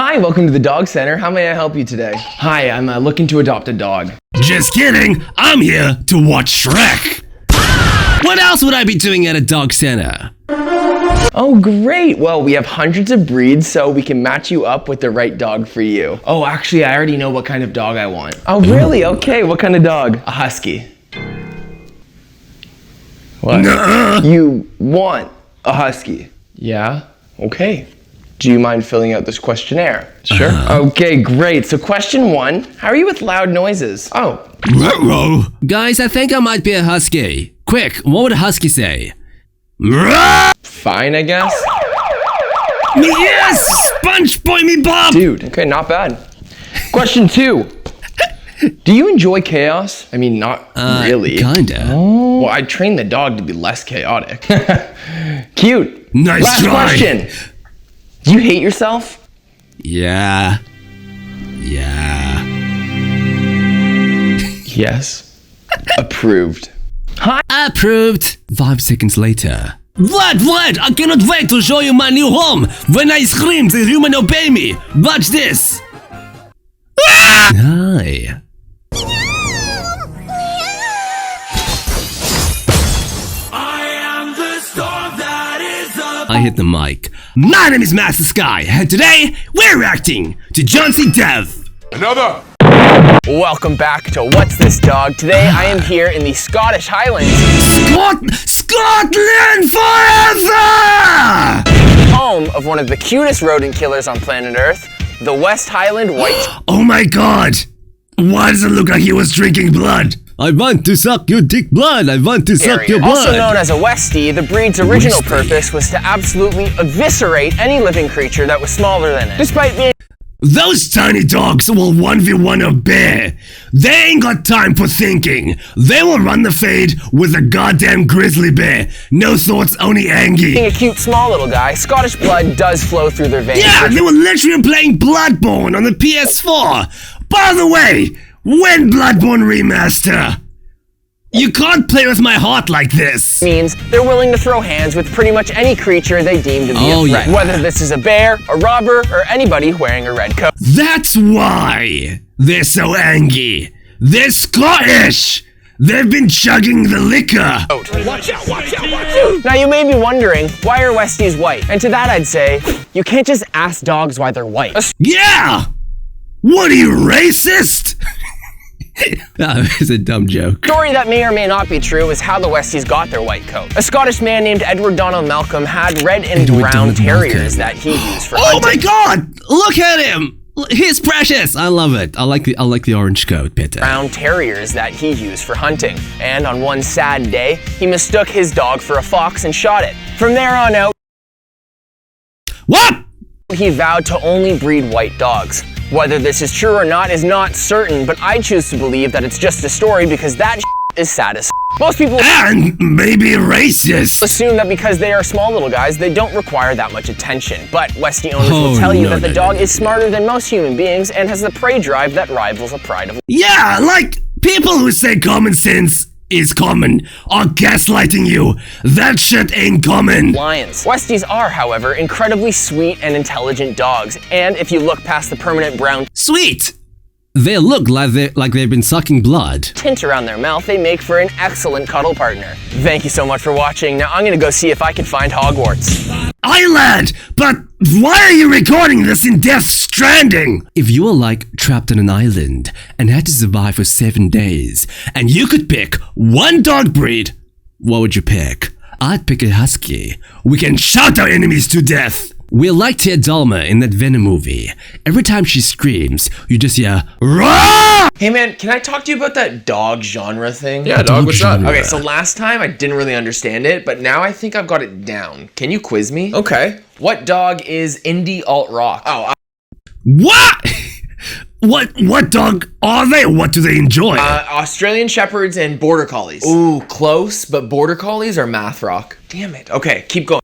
Hi, welcome to the dog center. How may I help you today? Hi, I'm looking to adopt a dog. Just kidding. I'm here to watch Shrek. What else would I be doing at a dog center? Oh, great. Well, we have hundreds of breeds, so we can match you up with the right dog for you. Oh, actually, I already know what kind of dog I want. Oh, really? Okay, what kind of dog? A husky. What? Nuh-uh. You want a husky? Yeah? Okay. Do you mind filling out this questionnaire? Sure. Okay, great. So question 1, how are you with loud noises? Oh. Ruh-roh. Guys, I think I might be a husky. Quick, what would a husky say? Fine, I guess. Yes! Sponge boy me Bob! Dude, okay, not bad. Question 2. Do you enjoy chaos? I mean, not really. Kinda. Well, I trained the dog to be less chaotic. Cute. Nice Last try. question. Do you hate yourself? Yeah. Yes. Approved. Hi. Approved. 5 seconds later. Vlad! I cannot wait to show you my new home! When I scream, the human obey me! Watch this! Hi. I hit the mic. My name is Master Sky, and today we're reacting to Jauncydev. Another! Welcome back to What's This Dog? Today I am here in the Scottish Highlands, Scotland forever! home of one of the cutest rodent killers on planet Earth, the West Highland White. Oh my god! Why does it look like he was drinking blood? I want to suck your dick blood. I want to suck your blood. Also known as a Westie, the breed's original purpose was to absolutely eviscerate any living creature that was smaller than it. Despite being Those tiny dogs will 1v1 a bear. They ain't got time for thinking. They will run the fade with a goddamn grizzly bear. No thoughts, only Angie. a cute small little guy, Scottish blood does flow through their veins. Yeah, they were literally playing Bloodborne on the PS4. By the way, when Bloodborne remaster? You can't play with my heart like this. Means they're willing to throw hands with pretty much any creature they deem to be a threat. Yeah. Whether this is a bear, a robber, or anybody wearing a red coat. That's why they're so angry. They're Scottish. They've been chugging the liquor. Watch out! Now you may be wondering, why are Westies white? And to that I'd say, you can't just ask dogs why they're white. Yeah! What are you, racist? It's a dumb joke. A story that may or may not be true is how the Westies got their white coat. A Scottish man named Edward Donald Malcolm had red and brown terriers that he used for hunting. Oh my god! Look at him! He's precious! I love it. I like the orange coat, Peter. Brown terriers that he used for hunting. And on one sad day, he mistook his dog for a fox and shot it. From there on out, What? he vowed to only breed white dogs. Whether this is true or not is not certain, but I choose to believe that it's just a story because that is sad as Most people And maybe racist. assume that because they are small little guys, they don't require that much attention. But Westie owners will tell you that the dog is smarter than most human beings and has the prey drive that rivals a pride of Yeah, like people who say common sense is common are gaslighting you. That shit ain't common. lions. Westies are, however, incredibly sweet and intelligent dogs, and if you look past the permanent brown Sweet. They look like they've been sucking blood. tint around their mouth, they make for an excellent cuddle partner. Thank you so much for watching. Now I'm gonna go see if I can find Hogwarts. Island, but why are you recording this in Death Stranding? If you were like trapped on an island and had to survive for 7 days, and you could pick one dog breed, what would you pick? I'd pick a husky. We can shout our enemies to death. We're like Tia Dalma in that Venom movie. Every time she screams, you just hear RAW! Hey man, can I talk to you about that dog genre thing? Yeah, dog, what's up? Okay, so last time I didn't really understand it, but now I think I've got it down. Can you quiz me? Okay. What dog is indie alt rock? Oh, What? What dog are they? What do they enjoy? Australian Shepherds and Border Collies. Ooh, close, but Border Collies are math rock. Damn it. Okay, keep going.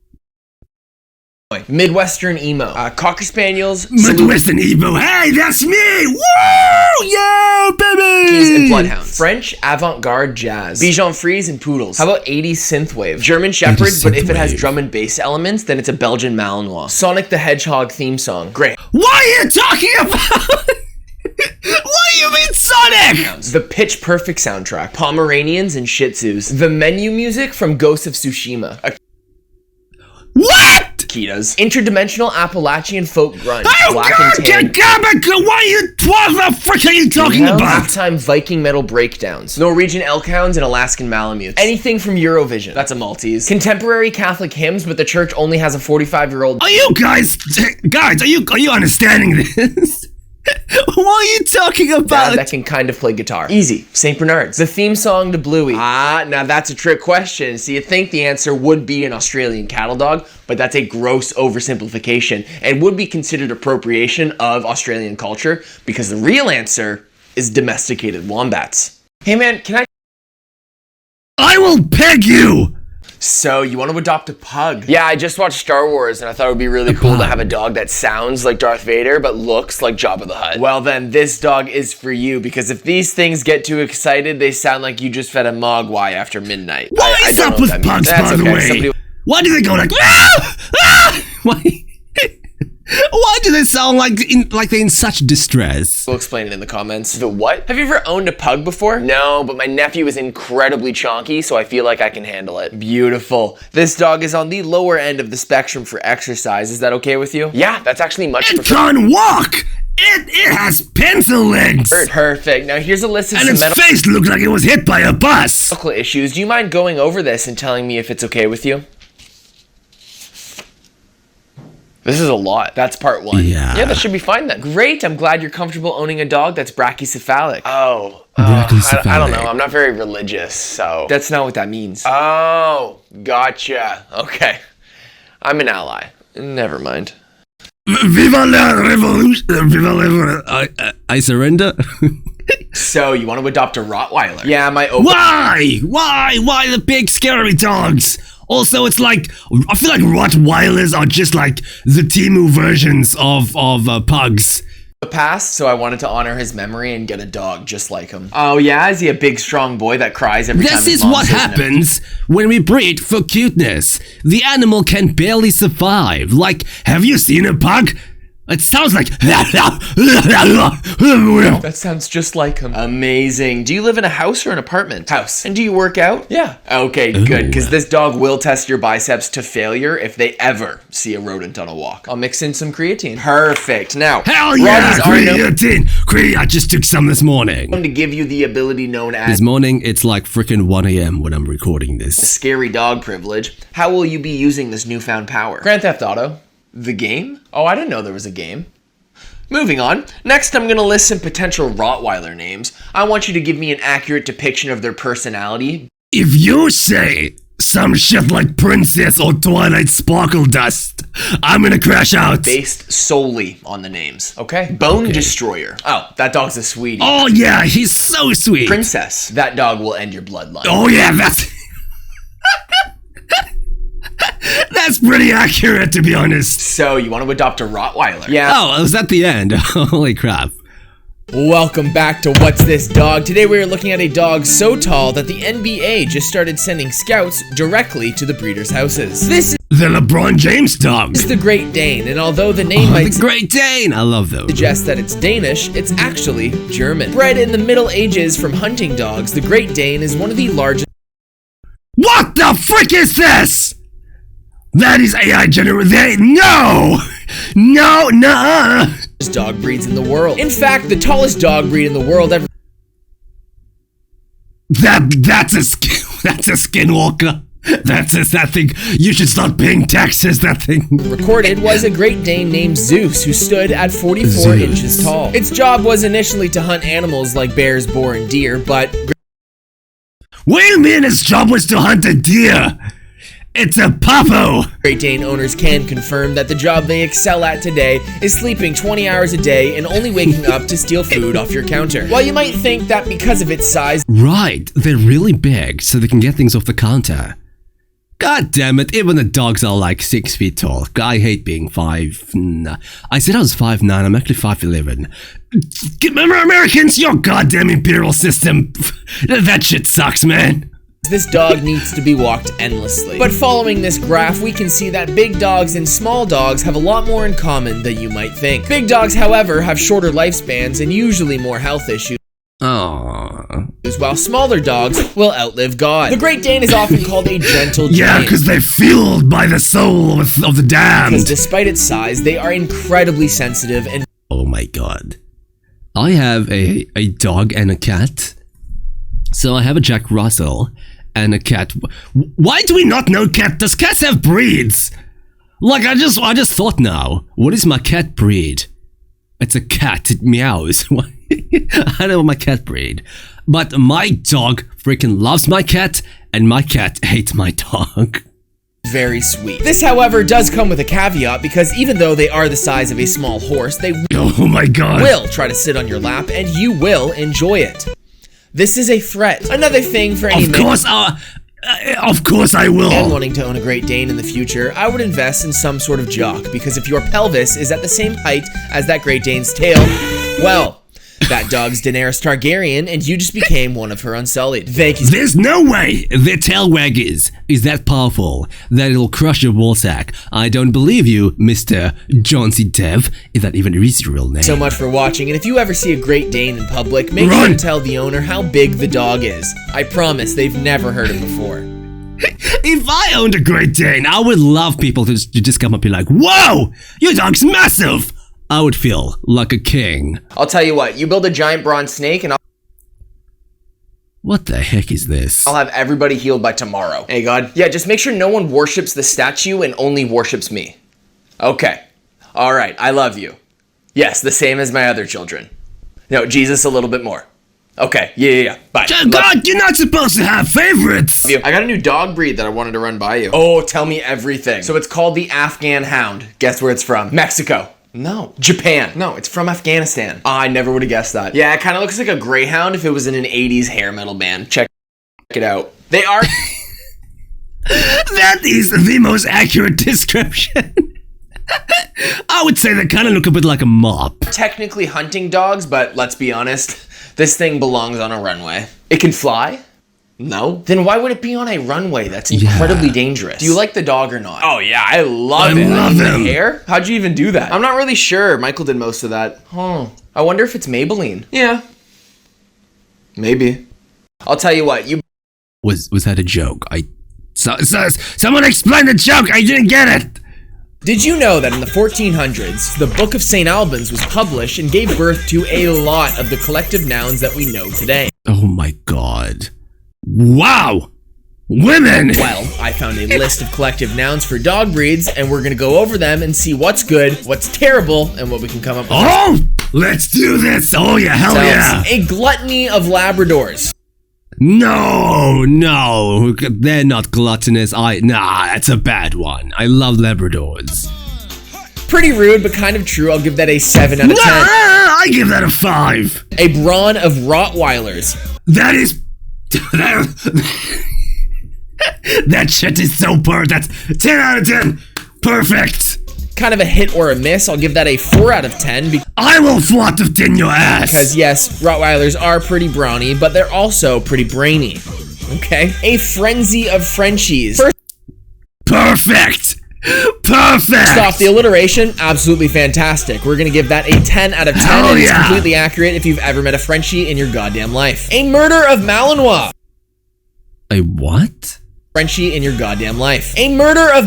Midwestern emo. Cocker Spaniels. Midwestern emo. Hey, that's me. Woo! Yeah, baby. And bloodhounds. French avant-garde jazz. Bichon Frise and poodles. How about 80s synthwave? German Shepherds, but if it has drum and bass elements, then it's a Belgian Malinois. Sonic the Hedgehog theme song. Great. What are you talking about? What do you mean Sonic? The Pitch Perfect soundtrack. Pomeranians and Shih Tzus. The menu music from Ghost of Tsushima. What? Akitas. Interdimensional Appalachian folk grunge. Oh, Black God, and tan. what the frick are you talking about? Halftime Viking metal breakdowns. Norwegian elk hounds and Alaskan Malamutes. Anything from Eurovision. That's a Maltese. Contemporary Catholic hymns, but the church only has a 45-year-old. Are you guys, are you understanding this? What are you talking about? That can kind of play guitar. Easy. St. Bernard's. The theme song to Bluey. Now that's a trick question. So you think the answer would be an Australian cattle dog, but that's a gross oversimplification and would be considered appropriation of Australian culture because the real answer is domesticated wombats. Hey man, can I will peg you! So, you want to adopt a pug? Yeah, I just watched Star Wars and I thought it would be really cool to have a dog that sounds like Darth Vader but looks like Jabba the Hutt. Well then, this dog is for you because if these things get too excited, they sound like you just fed a mogwai after midnight. What is up with pugs, by the way? Why do they go like, Why? Why do they sound like they're in such distress? We'll explain it in the comments. The what? Have you ever owned a pug before? No, but my nephew is incredibly chonky, so I feel like I can handle it. Beautiful. This dog is on the lower end of the spectrum for exercise. Is that okay with you? Yeah, that's actually much preferred. It can't walk! It has pencil legs! Perfect. Now here's a list of and its face looked like it was hit by a bus! Medical issues. Do you mind going over this and telling me if it's okay with you? This is a lot. That's part one. Yeah, that should be fine then. Great. I'm glad you're comfortable owning a dog that's brachycephalic. Brachycephalic. I don't know. I'm not very religious, so that's not what that means. Oh, gotcha. Okay. I'm an ally. Never mind. Viva la revolution. Viva la I surrender. So, you want to adopt a Rottweiler? Yeah, Why? Why the big scary dogs? Also, it's like, I feel like Rottweilers are just like the Temu versions of pugs. Passed, so I wanted to honor his memory and get a dog just like him. Oh yeah, is he a big strong boy that cries every time his mom This is what happens when we breed for cuteness. The animal can barely survive. Like, have you seen a pug? It sounds like... That sounds just like him. Amazing. Do you live in a house or an apartment? House. And do you work out? Yeah. Okay, good, because this dog will test your biceps to failure if they ever see a rodent on a walk. I'll mix in some creatine. Perfect. Now, hell yeah, creatine! I just took some this morning. To give you the ability known as... This morning, it's like frickin' 1 a.m. when I'm recording this. Scary dog privilege. How will you be using this newfound power? Grand Theft Auto. The game? Oh, I didn't know there was a game. Moving on. Next, I'm gonna list some potential Rottweiler names. I want you to give me an accurate depiction of their personality. If you say some shit like Princess or Twilight Sparkle Dust, I'm gonna crash out. Based solely on the names. Okay. Bone Destroyer. Oh, that dog's a sweetie. Oh yeah, he's so sweet. Princess. That dog will end your bloodline. Oh yeah, that's... That's pretty accurate, to be honest. So, you want to adopt a Rottweiler? Yeah. Oh, was that the end? Holy crap. Welcome back to What's This Dog? Today we are looking at a dog so tall that the NBA just started sending scouts directly to the breeders' houses. This is the LeBron James dog. It's the Great Dane, and although the name might the Great Dane, I love those. Suggest that it's Danish, it's actually German. Bred in the Middle Ages from hunting dogs, the Great Dane is one of the largest... What the frick is this? That is AI generated. No! Dog breeds in the world. In fact, the tallest dog breed in the world ever. That's a skinwalker. That thing. You should start paying taxes. That thing. Recorded was a Great Dane named Zeus who stood at 44 inches tall. Its job was initially to hunt animals like bears, boar, and deer, but. What do you mean its job was to hunt a deer? It's a puppo! Great Dane owners can confirm that the job they excel at today is sleeping 20 hours a day and only waking up to steal food off your counter. While you might think that because of its size... Right, they're really big, so they can get things off the counter. God damn it, even the dogs are like 6 feet tall. I hate being 5. Nah. I said I was 5'9", I'm actually 5'11". Remember Americans, your goddamn imperial system. That shit sucks, man. This dog needs to be walked endlessly. But following this graph, we can see that big dogs and small dogs have a lot more in common than you might think. Big dogs, however, have shorter lifespans and usually more health issues. Aww. While smaller dogs will outlive God. The Great Dane is often called a gentle giant. Yeah, because they're fueled by the soul of the damned. Because despite its size, they are incredibly sensitive and... Oh my god. I have a dog and a cat. So I have a Jack Russell and a cat. Why do we not know cat? Does cats have breeds? Like, I just thought now. What is my cat breed? It's a cat. It meows. I don't know my cat breed. But my dog freaking loves my cat, and my cat hates my dog. Very sweet. This, however, does come with a caveat, because even though they are the size of a small horse, they oh my god. will try to sit on your lap, and you will enjoy it. This is a threat. Another thing for any Of course I will. And wanting to own a Great Dane in the future, I would invest in some sort of jock, because if your pelvis is at the same height as that Great Dane's tail, well, that dog's Daenerys Targaryen, and you just became one of her Unsullied. Thank you. There's no way their tail wag is that powerful that it'll crush your ballsack. I don't believe you, Mr. Jauncydev, if that even is your real name. So much for watching, and if you ever see a Great Dane in public, make sure to tell the owner how big the dog is. I promise they've never heard it before. If I owned a Great Dane, I would love people to just come up and be like, whoa, your dog's massive. I would feel like a king. I'll tell you what, you build a giant bronze snake and What the heck is this? I'll have everybody healed by tomorrow. Hey, God. Yeah, just make sure no one worships the statue and only worships me. Okay. All right, I love you. Yes, the same as my other children. No, Jesus a little bit more. Okay, yeah. Bye. God, you're not supposed to have favorites. I got a new dog breed that I wanted to run by you. Oh, tell me everything. So it's called the Afghan Hound. Guess where it's from? Mexico. No. Japan. No, it's from Afghanistan. I never would have guessed that. Yeah, it kind of looks like a greyhound if it was in an 80s hair metal band. Check it out. They are... That is the most accurate description. I would say they kind of look a bit like a mop. Technically hunting dogs, but let's be honest, this thing belongs on a runway. It can fly? No. Then why would it be on a runway? That's incredibly dangerous. Do you like the dog or not? Oh yeah, I love it. I love him. The hair? How'd you even do that? I'm not really sure. Michael did most of that. I wonder if it's Maybelline. Yeah. Maybe. I'll tell you what, you... Was that a joke? Someone explain the joke! I didn't get it! Did you know that in the 1400s, the Book of St. Albans was published and gave birth to a lot of the collective nouns that we know today? Oh my god. Wow! Women! Well, I found a list of collective nouns for dog breeds, and we're gonna go over them and see what's good, what's terrible, and what we can come up with. Oh! Let's do this! Oh yeah, hell yeah! A gluttony of Labradors. No, they're not gluttonous. Nah, that's a bad one. I love Labradors. Pretty rude, but kind of true. I'll give that a 7 out of 10. I give that a 5. A brawn of Rottweilers. That is... that shit is so perfect. That's 10 out of 10. Perfect. Kind of a hit or a miss. I'll give that a 4 out of 10. I will flot in your ass. Because yes, Rottweilers are pretty brawny, but they're also pretty brainy. Okay. A frenzy of Frenchies. Perfect. First off, the alliteration, absolutely fantastic. We're gonna give that a 10 out of 10. Hell and yeah. It's completely accurate if you've ever met a Frenchie in your goddamn life. A murder of Malinois. A what? Frenchie in your goddamn life. A murder of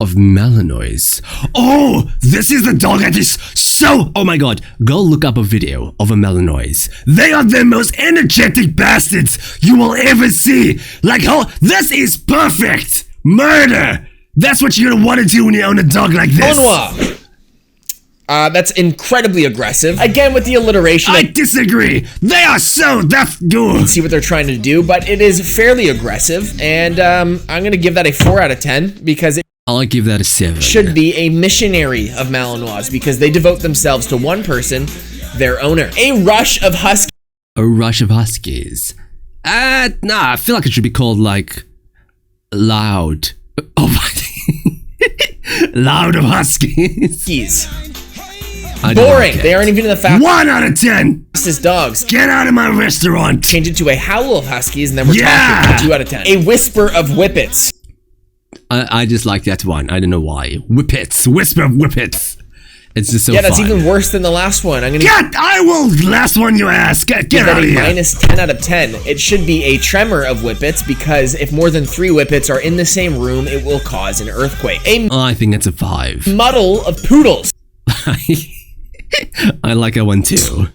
Malinois. Oh, this is the dog that is so... Oh my god, go look up a video of a Malinois. They are the most energetic bastards you will ever see. Like, oh, this is perfect. Murder. That's what you're gonna want to do when you own a dog like this. Malinois. That's incredibly aggressive. Again, with the alliteration. I disagree. They are so... That's good. See what they're trying to do, but it is fairly aggressive. And I'm gonna give that a 4 out of 10 because it... I'll give that a 7. Should be a missionary of Malinois because they devote themselves to one person, their owner. A rush of huskies. A rush of huskies. Nah, I feel like it should be called, like, loud Oh my. Loud of huskies. Keys. I don't Boring. like it. They aren't even the 1 out of 10. fastest dogs. Get out of my restaurant. Change it to a howl of huskies, and then we're Yeah. talking 2 out of 10. A whisper of whippets. I just like that one. I don't know why. Whippets. Whisper of whippets. It's just so Yeah, that's fun. even worse than the last one. I'm gonna Get! I will. Last one you ask. Get give that out of a here. minus 10 out of 10. It should be a tremor of whippets because if more than 3 whippets are in the same room, it will cause an earthquake. A I think that's a 5. muddle of poodles. I like that one too.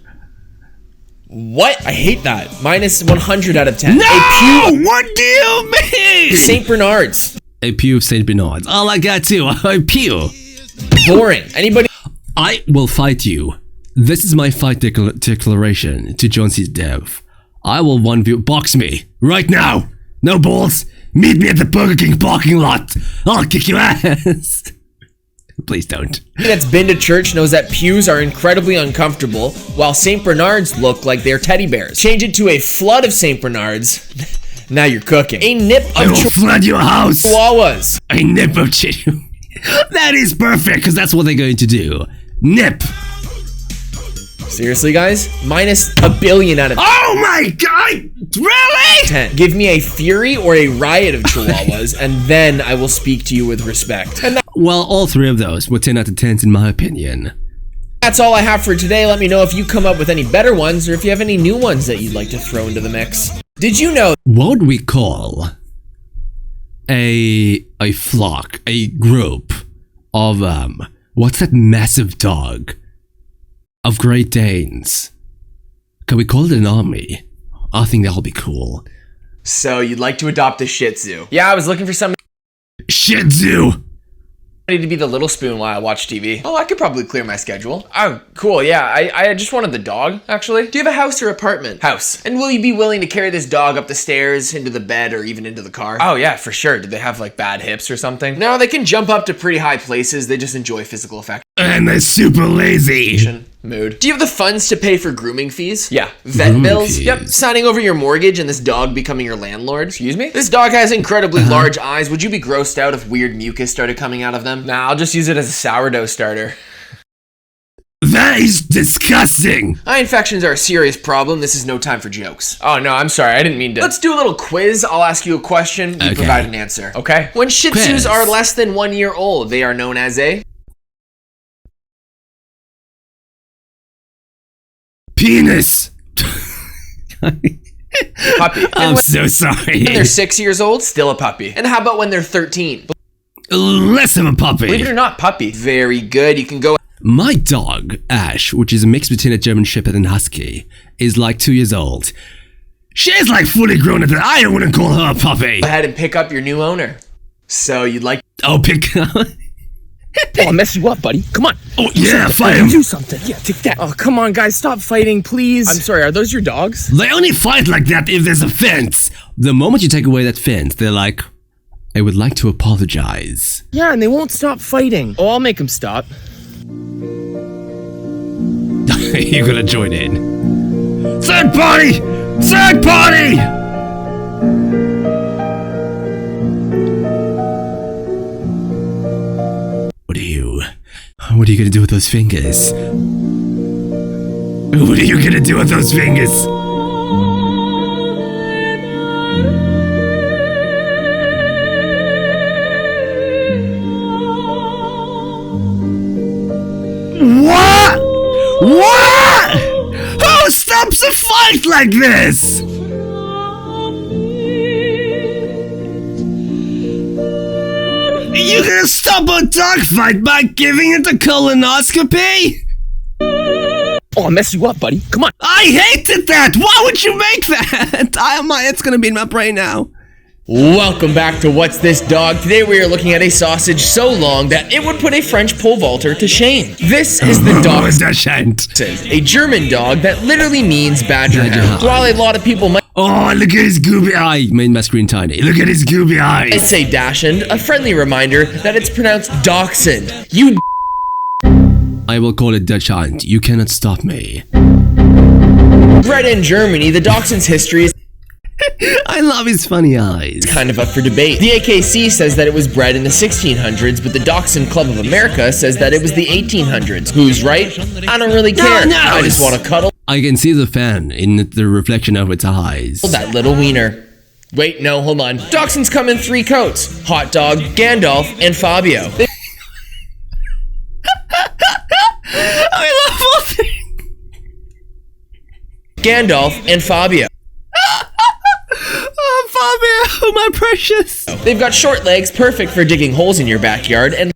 What? I hate that. Minus 100 out of 10. No! A pew What do you mean? of St. Bernards. A pew of St. Bernards. I like that too. A pew. Boring. Anybody? I will fight you. This is my fight declaration to Jauncydev. I will 1v box me right now. No balls. Meet me at the Burger King parking lot. I'll kick your ass. Please don't. That's been to church knows that pews are incredibly uncomfortable, while St. Bernards look like they're teddy bears. Change it to a flood of St. Bernards. Now you're cooking. A nip I of will flood your house. chihuahuas. A nip of chicken. That is perfect, because that's what they're going to do. Nip. Seriously, guys? Minus a billion out of Oh my god! Really? 10. Give me a fury or a riot of chihuahuas, and then I will speak to you with respect. And Well, all 3 of those were 10 out of 10s in my opinion. that's all I have for today. Let me know if you come up with any better ones, or if you have any new ones that you'd like to throw into the mix. Did you know What would we call a flock, a group of what's that massive dog? Of Great Danes. Can we call it an army? I think that'll be cool. So you'd like to adopt a Shih Tzu? Yeah, I was looking for somebody Shih Tzu! to be the little spoon while I watch TV. Oh, I could probably clear my schedule. Oh, cool. Yeah, I just wanted the dog, actually. Do you have a house or apartment? House. And will you be willing to carry this dog up the stairs, into the bed, or even into the car? Oh, yeah, for sure. Did they have, like, bad hips or something? No, they can jump up to pretty high places. They just enjoy physical affection. And they're super lazy. Mood. Do you have the funds to pay for grooming fees? Yeah. Vet Grooming bills? fees. Yep. Signing over your mortgage and this dog becoming your landlord? Excuse me? This dog has incredibly large eyes. Would you be grossed out if weird mucus started coming out of them? Nah, I'll just use it as a sourdough starter. That is disgusting! Eye infections are a serious problem. This is no time for jokes. Oh, no, I'm sorry. I didn't mean to. Let's do a little quiz. I'll ask you a question. You Okay. provide an answer. Okay? When Shih Tzus Quiz. are less than 1 year old, they are known as a... Penis! puppy. I'm And so sorry. when they're 6 years old, still a puppy. And how about when they're 13? Less of a puppy. Believe it or not, puppy. Very good. You can go My dog, Ash, which is a mix between a German Shepherd and Husky, is like 2 years old. She's like fully grown at that. I wouldn't call her a puppy. ahead and pick up your new owner. So you'd like... Oh, pick up. Oh, I'll mess you up, buddy. Come on. Oh, yeah, fight him. Do something. Yeah, take that. Oh, come on, guys. Stop fighting, please. I'm sorry. Are those your dogs? They only fight like that if there's a fence. The moment you take away that fence, they're like, I would like to apologize. Yeah, and they won't stop fighting. Oh, I'll make them stop. You're gonna join in. Third party! Third party! What are you gonna do with those fingers? What are you gonna do with those fingers? What? What? Who stops a fight like this? You gonna stop a dogfight by giving it a colonoscopy? Oh, I'll mess you up, buddy. Come on. I hated that! Why would you make that? It's gonna be in my brain now. Welcome back to What's This Dog? Today we are looking at a sausage so long that it would put a French pole vaulter to shame. This is the Dachshund, a German dog that literally means badger hound. While a lot of people might Oh, look at his gooby eye. Made my screen tiny. Look at his gooby eyes. say Dachshund, a friendly reminder that it's pronounced Dachshund. You I will call it Dachshund. You cannot stop me. bred in Germany, the Dachshund's history is I love his funny eyes. Kind of up for debate. The AKC says that it was bred in the 1600s, but the Dachshund Club of America says that it was the 1800s. Who's right? I don't really care. No, I just want to cuddle I can see the fan in the reflection of its eyes. that little wiener. Wait, no, hold on. Dachshunds come in 3 coats. Hot Dog, Gandalf, and Fabio. I love all things. Gandalf and Fabio. Oh, Fabio, my precious. They've got short legs, perfect for digging holes in your backyard, and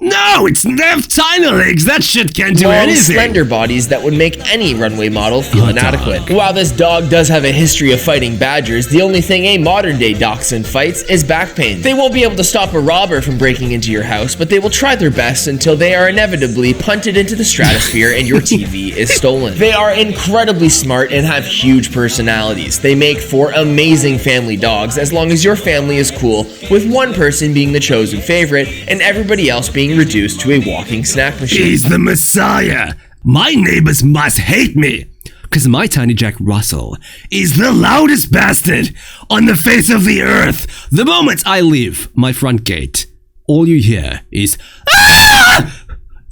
No, it's them tiny legs. That shit can't do long, anything. slender bodies that would make any runway model feel Hot dog. inadequate. While this dog does have a history of fighting badgers, the only thing a modern-day dachshund fights is back pain. They won't be able to stop a robber from breaking into your house, but they will try their best until they are inevitably punted into the stratosphere and your TV is stolen. They are incredibly smart and have huge personalities. They make for amazing family dogs as long as your family is cool, with one person being the chosen favorite and everybody else being reduced to a walking snack machine. He's the Messiah. My neighbors must hate me. Because my tiny Jack Russell is the loudest bastard on the face of the earth. The moment I leave my front gate, all you hear is, "Ah!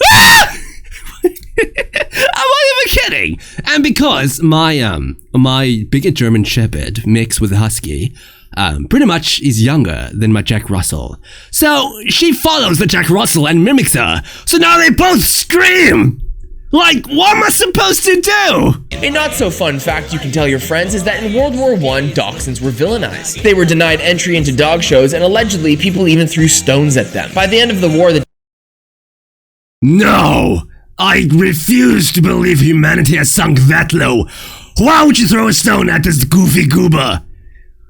Ah!" I'm not even kidding. And because my big German Shepherd mixed with a Husky pretty much is younger than my Jack Russell. So she follows the Jack Russell and mimics her. So now they both scream. Like, what am I supposed to do? A not so fun fact you can tell your friends is that in World War I, dachshunds were villainized. They were denied entry into dog shows, and allegedly people even threw stones at them. By the end of the war, the No, I refuse to believe humanity has sunk that low. Why would you throw a stone at this goofy goober?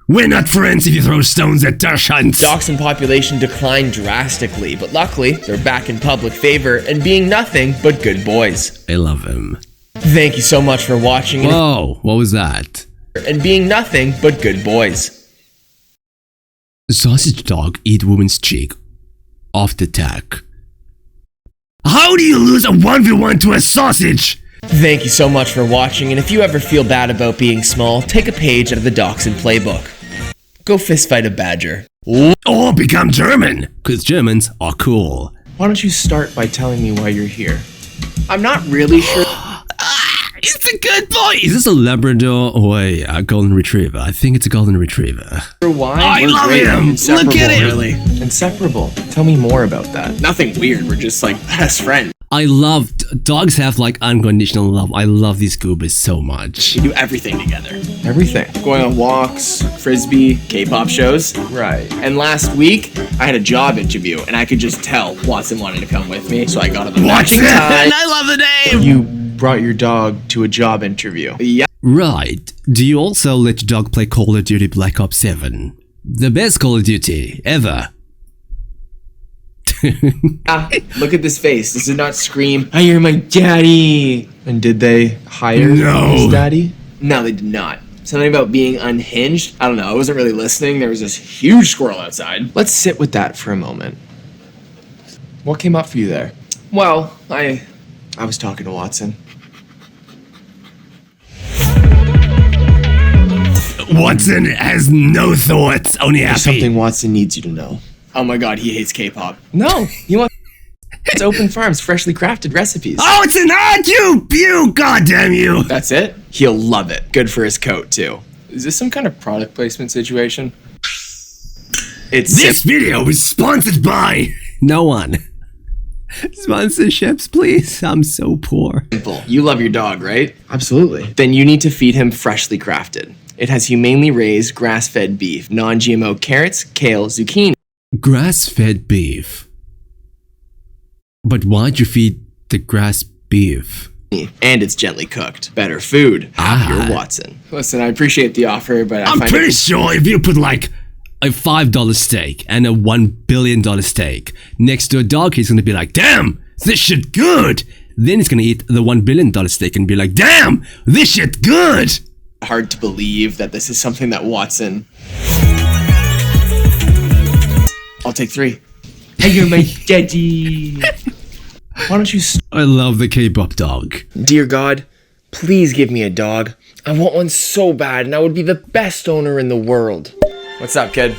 We're not friends if you throw stones at dachshunds. dachshund population declined drastically, but luckily, they're back in public favor and being nothing but good boys. I love him. Thank you so much for watching Whoa, what was that? and being nothing but good boys. Sausage dog eat woman's cheek. Off the tack. How do you lose a 1v1 to a sausage? Thank you so much for watching, and if you ever feel bad about being small, take a page out of the Dachshund playbook. Go fistfight a badger. Or become German, because Germans are cool. Why don't you start by telling me why you're here? I'm not really sure. It's a good boy! Is this a Labrador or a Golden Retriever? I think it's a Golden Retriever. Why? I We're love great. him! Inseparable, Look at him! Really. Inseparable. Tell me more about that. Nothing weird. We're just like best friends. I love dogs have like unconditional love. I love these goobers so much. We do everything together. Everything. Going on walks, frisbee, K-pop shows. Right. And last week, I had a job interview, and I could just tell Watson wanted to come with me, so I got him a matching tie. I love the name! You brought your dog to a job interview. Yeah. Right. Do you also let your dog play Call of Duty Black Ops 7? The best Call of Duty ever. Look at this face. Does it not scream, "I hear my daddy"? And did they hire his daddy? No, they did not. Something about being unhinged? I don't know. I wasn't really listening. There was this huge squirrel outside. Let's sit with that for a moment. What came up for you there? Well, I was talking to Watson. Watson has no thoughts, only happy. There's something Watson needs you to know. Oh my god, he hates K-pop. No, he wants it's Open Farms, freshly crafted recipes. Oh, it's an ad, you goddamn you! That's it? He'll love it. Good for his coat, too. Is this some kind of product placement situation? It's This video is sponsored by no one. Sponsorships, please. I'm so poor. simple. You love your dog, right? Absolutely. Then you need to feed him freshly crafted. It has humanely raised, grass-fed beef, non-GMO carrots, kale, zucchini. Grass-fed beef. But why'd you feed the grass beef? And it's gently cooked. Better food. Happier Watson. Listen, I appreciate the offer, but I'm pretty sure if you put like a $5 steak and a $1 billion steak next to a dog, he's gonna be like, damn, this shit good. Then he's gonna eat the $1 billion steak and be like, damn, this shit good. hard to believe that this is something that Watson... I'll take 3. Hey, you're my daddy. Why don't you I love the K-pop dog. Dear God, please give me a dog. I want one so bad, and I would be the best owner in the world. What's up, kid?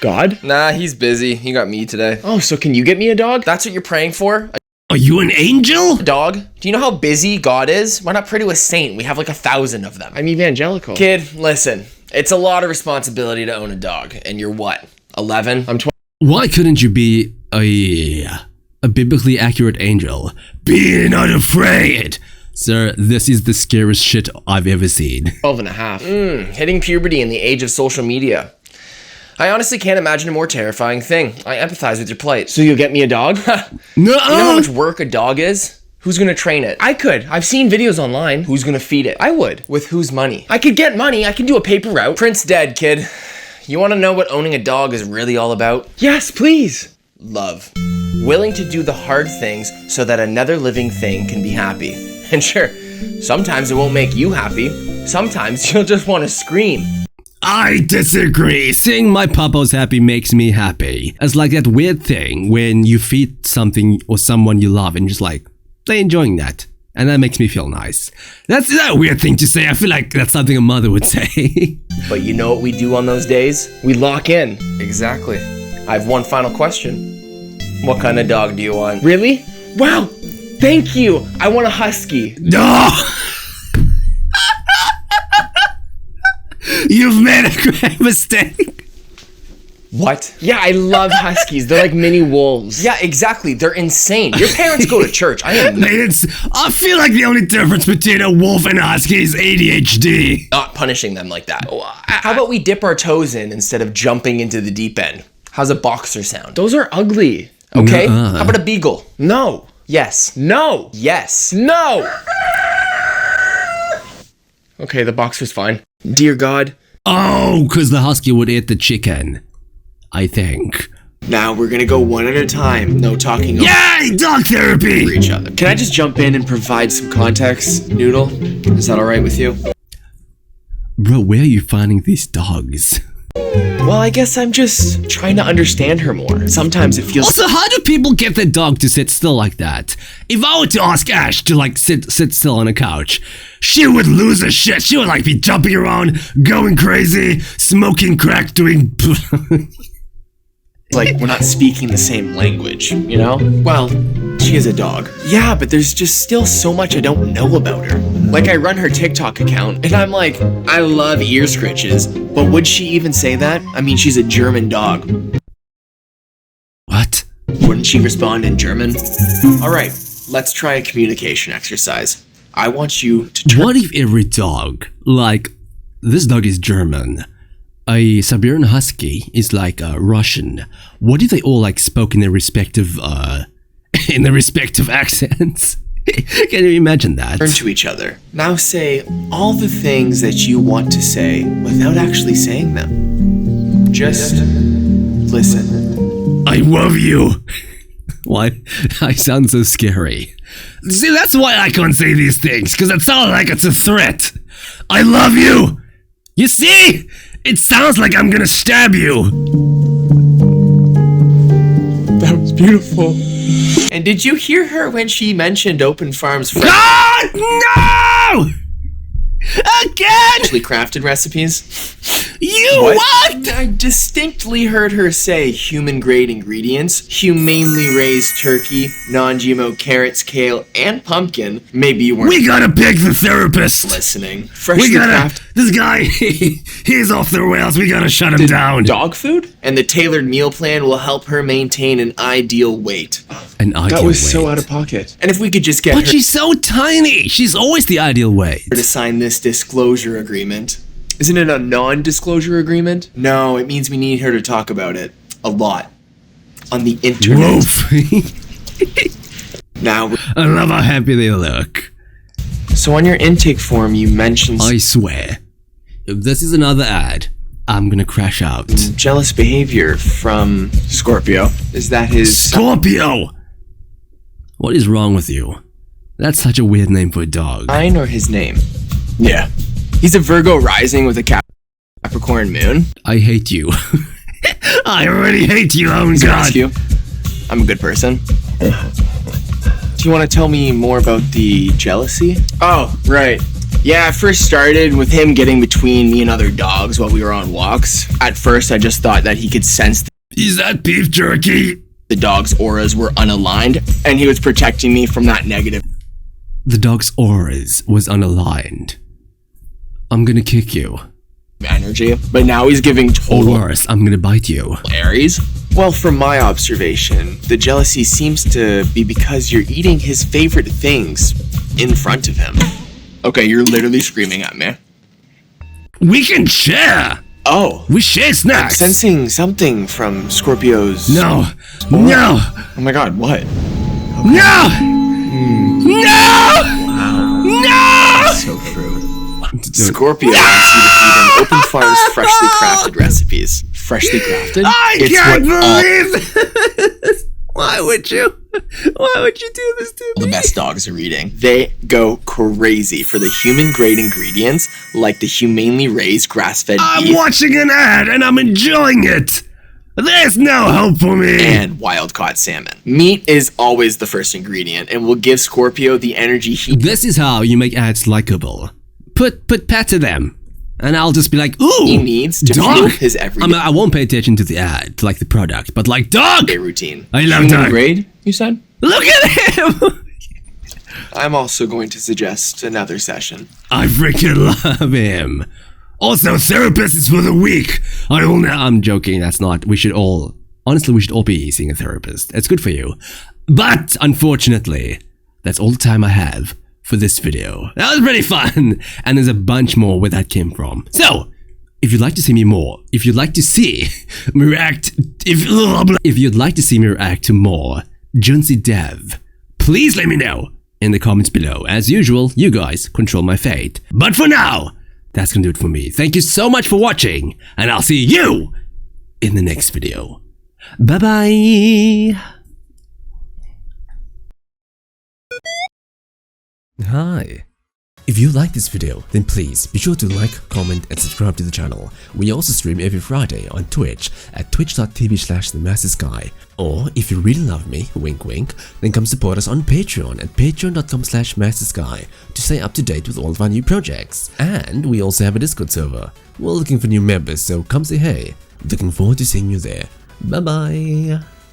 God? Nah, he's busy. He got me today. Oh, so can you get me a dog? That's what you're praying for? Are you an angel? A dog? Do you know how busy God is? Why not pray to a saint? We have like 1,000 of them. I'm evangelical. Kid, listen. It's a lot of responsibility to own a dog. And you're what? 11? I'm 12. Why couldn't you be a biblically accurate angel? Be not afraid. Sir, this is the scariest shit I've ever seen. 12 and a half. Hitting puberty in the age of social media. I honestly can't imagine a more terrifying thing. I empathize with your plight. So you'll get me a dog? No. You know how much work a dog is? Who's gonna train it? I could. I've seen videos online. Who's gonna feed it? I would. With whose money? I could get money. I can do a paper route. Print's dead, kid. You wanna know what owning a dog is really all about? Yes, please. Love. Willing to do the hard things so that another living thing can be happy. And sure, sometimes it won't make you happy. Sometimes you'll just wanna scream. I disagree. Seeing my puppos happy makes me happy. It's like that weird thing when you feed something or someone you love and just like, they're enjoying that. And that makes me feel nice. That's a weird thing to say. I feel like that's something a mother would say. But you know what we do on those days? We lock in. Exactly. I have one final question. What kind of dog do you want? Really? Wow, thank you. I want a husky. No! You've made a great mistake. What? Yeah, I love huskies. They're like mini wolves. Yeah, exactly. They're insane. Your parents go to church. I feel like the only difference between a wolf and a husky is ADHD. Not punishing them like that. How about we dip our toes in instead of jumping into the deep end? How's a boxer sound? Those are ugly. Okay. How about a beagle? No. Yes. No. Yes. No. Okay, the boxer's fine. Dear God. Oh, because the husky would eat the chicken. I think. Now we're gonna go one at a time. No talking over Yay! Dog therapy! each other. Can I just jump in and provide some context, Noodle? Is that alright with you? Bro, where are you finding these dogs? Well, I guess I'm just trying to understand her more. Sometimes it feels... Also, how do people get their dog to sit still like that? If I were to ask Ash to like sit still on a couch, she would lose her shit. She would like be jumping around, going crazy, smoking crack, doing... Like, we're not speaking the same language, you know? Well, she is a dog. Yeah, but there's just still so much I don't know about her. Like, I run her TikTok account, and I'm like, I love ear scritches, but would she even say that? I mean, she's a German dog. What? Wouldn't she respond in German? Alright, let's try a communication exercise. I want you to turn... What if every dog, like, this dog is German, a Siberian Husky is like Russian. What if they all like spoke in their respective accents? Can you imagine that? Turn to each other. Now say all the things that you want to say without actually saying them. Just listen. I love you. Why? I sound so scary. See, that's why I can't say these things, because it sounds like it's a threat. I love you. You see? It sounds like I'm gonna stab you. That was beautiful. And did you hear her when she mentioned Open Farms God, no! Again! freshly crafted recipes? You what? I distinctly heard her say human-grade ingredients, humanely raised turkey, non-GMO carrots, kale, and pumpkin. Maybe you weren't... We gotta pick the therapist. Listening. Freshly crafted... This guy, he's off the rails. We gotta shut him down. Dog food? And the tailored meal plan will help her maintain an ideal weight. An ideal That was weight. so out of pocket. And if we could just get But her she's so tiny. She's always the ideal weight. to sign this disclosure agreement. Isn't it a non-disclosure agreement? No, it means we need her to talk about it. A lot. On the internet. Woof. Now, I love how happy they look. so on your intake form you mentioned I swear, if this is another ad, I'm gonna crash out. jealous behavior from Scorpio. Is that his... Scorpio! What is wrong with you? That's such a weird name for a dog. sign or his name? Yeah. He's a Virgo rising with a Capricorn moon. I hate you. I already hate you, oh He's god. rescue. I'm a good person. Do you want to tell me more about the jealousy? Oh, right. Yeah, it first started with him getting between me and other dogs while we were on walks. At first, I just thought that he could sense Is that beef jerky? the dog's auras were unaligned, and he was protecting me from that negative The dog's auras was unaligned. I'm gonna kick you. energy. But now he's giving Or total worse, I'm gonna bite you. Aries. Well, from my observation, the jealousy seems to be because you're eating his favorite things in front of him. Okay, you're literally screaming at me. We can share! Oh, We share snacks! sensing something from Scorpio's... No! No! Oh my god, what? No! No! No! So true. Scorpio wants you to feed him Open Farm's freshly crafted recipes. Freshly crafted? I It's can't what all believe this! Why would you? Why would you do this to me? the best dogs are eating. They go crazy for the human-grade ingredients like the humanely raised grass-fed I'm beef watching an ad and I'm enjoying it! There's no hope for me! and wild-caught salmon. Meat is always the first ingredient and will give Scorpio the energy he This is how you make ads likable. Put pet to them. And I'll just be like, ooh! needs to dog! fuel his everyday I won't pay attention to the ad, like the product, but like dog! routine. I love Human dog! grade, you said? Look at him! I'm also going to suggest another session. I freaking love him. Also, therapist is for the weak. I'm joking. That's not. We should all be seeing a therapist. It's good for you. But unfortunately, that's all the time I have for this video. That was pretty fun, and there's a bunch more where that came from. So, if you'd like to see me more, if you'd like to see me react, if you'd like to see me react to more Jauncydev, please let me know in the comments below. As usual, you guys control my fate. But for now, that's gonna do it for me. Thank you so much for watching, and I'll see you in the next video. Bye bye. Hi. If you like this video, then please be sure to like, comment, and subscribe to the channel. We also stream every Friday on Twitch at twitch.tv/themastersky. Or if you really love me, wink wink, then come support us on Patreon at patreon.com/mastersky to stay up to date with all of our new projects. And we also have a Discord server. We're looking for new members, so come say hey. Looking forward to seeing you there. Bye bye.